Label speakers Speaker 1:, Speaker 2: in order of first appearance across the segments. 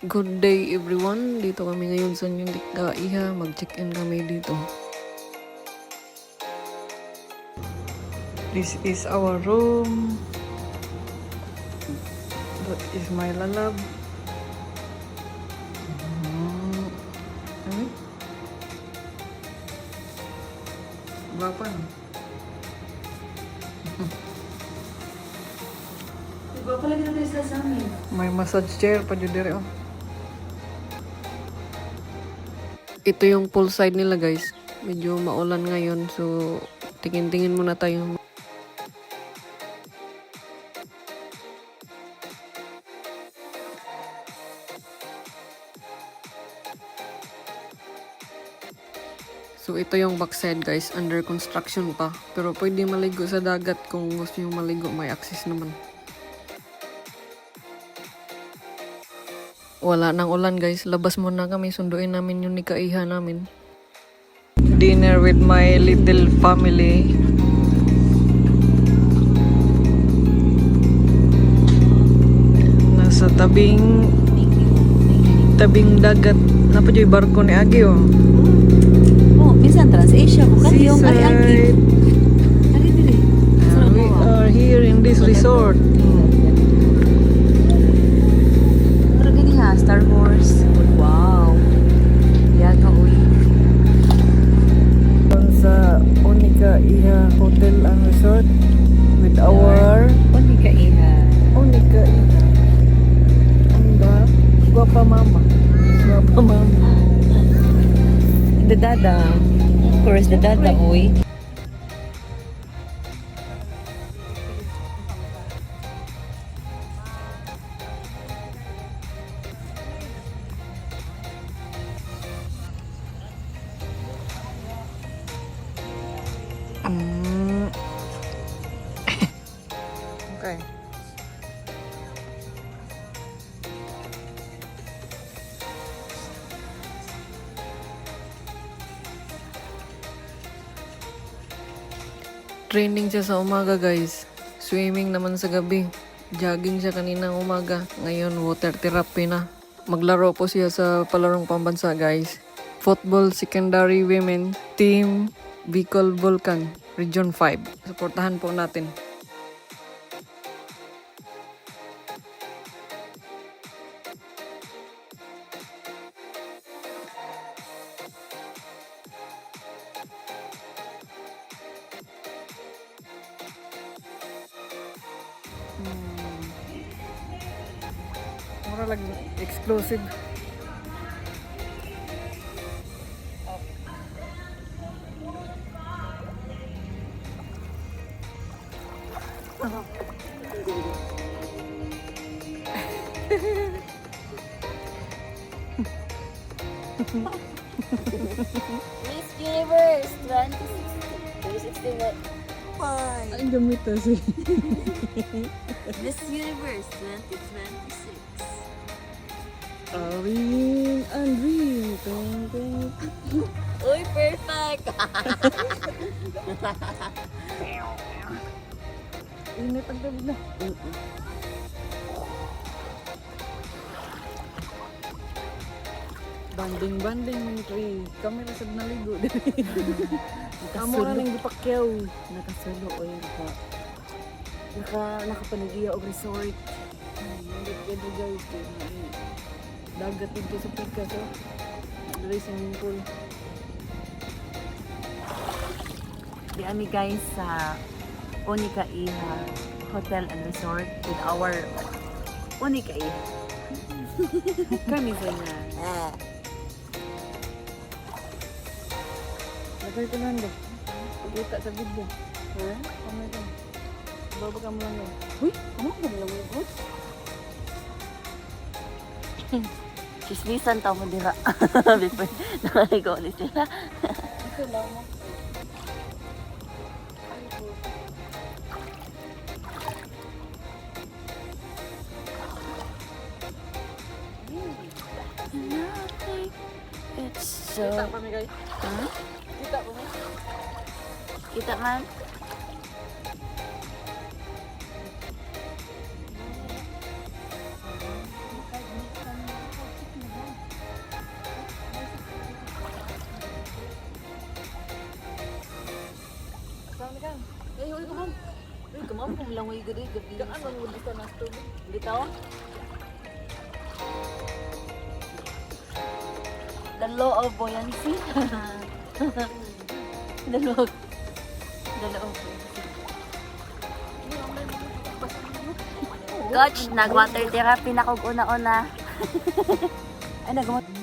Speaker 1: Good day everyone. Dito kami ngayon sa Iha. Mag-check-in kami dito. This is our room. That is my lalab. Ano? Berapa?
Speaker 2: Berapa lagi natin sa amin?
Speaker 1: May massage chair pa dyan dire, oh. Ito yung poolside nila, guys. Medyo maulan ngayon, so tingin-tingin muna tayo. So ito yung backside, guys. Under construction pa. Pero pwede maligo sa dagat kung gusto nyo maligo. May access naman. Wala nang ulan, guys. Labas muna kami. Sunduin namin yung nikaiha namin. Dinner with my little family. Nasa tabing dagat. Napa dyan yung barko ni Agi, oh.
Speaker 2: Oh, minsan Trans-Asia. Bukan yung ari-ari. Ari-ari.
Speaker 1: We are here in this resort.
Speaker 2: Pero gini ha, Star Wars. Wow. Yaga, uy.
Speaker 1: Sa Onika Iha Hotel and Resort with our
Speaker 2: Onika Iha.
Speaker 1: Onika Iha. Anda, guapa mama. Guapa mama.
Speaker 2: The dada. Of course, the dada, uy.
Speaker 1: Okay. Training siya sa umaga, guys. Swimming naman sa gabi. Jogging siya kaninang umaga. Ngayon, water therapy na. Maglaro po siya sa palarong pambansa, guys. Football Secondary Women Team Bicol Vulcan Region 5. Suportahan po natin. Mura lang exclusive.
Speaker 3: Miss Universe 2016.
Speaker 1: Ang gamit kasi.
Speaker 3: Miss Universe 2026.
Speaker 1: Arin, Andrin. Teng, teng.
Speaker 3: Uy, perfect!
Speaker 1: Init ang gabi na. Banding-banding ng tree. Kami na sad naligo. Amo na nang gipakyaw.
Speaker 2: Nakasulo, uy. Nakapanigiya o resort.
Speaker 1: Nandit gado, guys. Dagat dito sa Picas, oh. Dali swimming pool.
Speaker 2: Di ami guys sa Onika Iha Hotel and Resort with our Onika Iha. Kami sa na.
Speaker 1: Lagay ko lang do. Pagkita sa video. Ha? Kamay ka. Baba ka mo lang yun.
Speaker 2: Uy, ano ba lang yung Chismisan tao mo dira. Before nakaligo ulit sila.
Speaker 1: Ito lang mo.
Speaker 2: It's so...
Speaker 1: Kita pa mi guys.
Speaker 2: Huh?
Speaker 1: Kita pa mi.
Speaker 2: Kita man? mo, pumilangoy ko rin. Gabi. Ano mo dito na tubig? Dito? The law of buoyancy. The law of buoyancy. Coach, nag-water therapy na kog una-una. Ay, nag-water.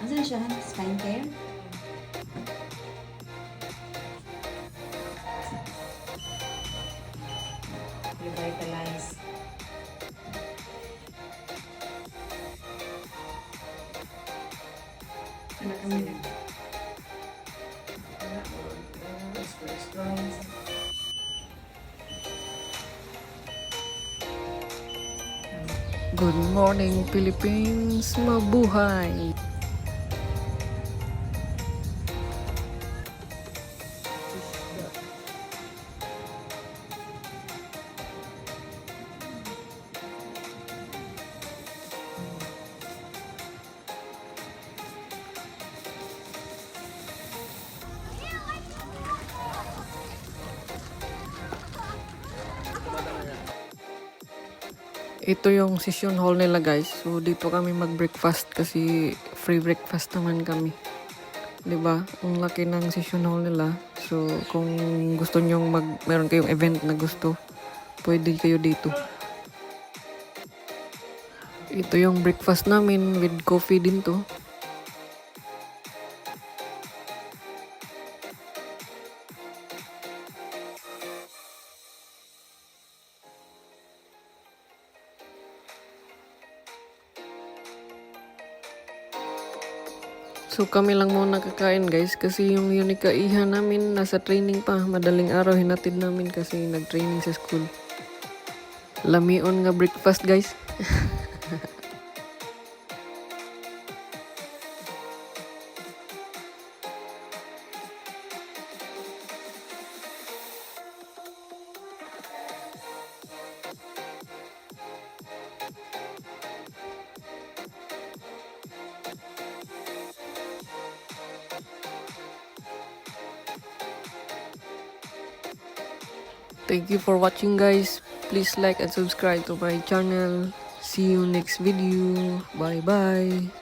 Speaker 4: Asan siya? Spine care? Revitalize. Ano kami na?
Speaker 1: Good morning, Philippines! Mabuhay! Ito yung session hall nila guys. So dito kami mag-breakfast kasi free breakfast naman kami. 'Di ba? Ang laki ng session hall nila. So kung gusto niyo meron kayong event na gusto, pwede kayo dito. Ito yung breakfast namin with coffee din to. So kami lang muna kakain guys kasi yung Unica Iha namin nasa training pa. Madaling araw hinatid namin kasi nag-training sa school. Lamion nga breakfast guys. Thank you for watching guys. Please like and subscribe to my channel. See you next video. Bye bye.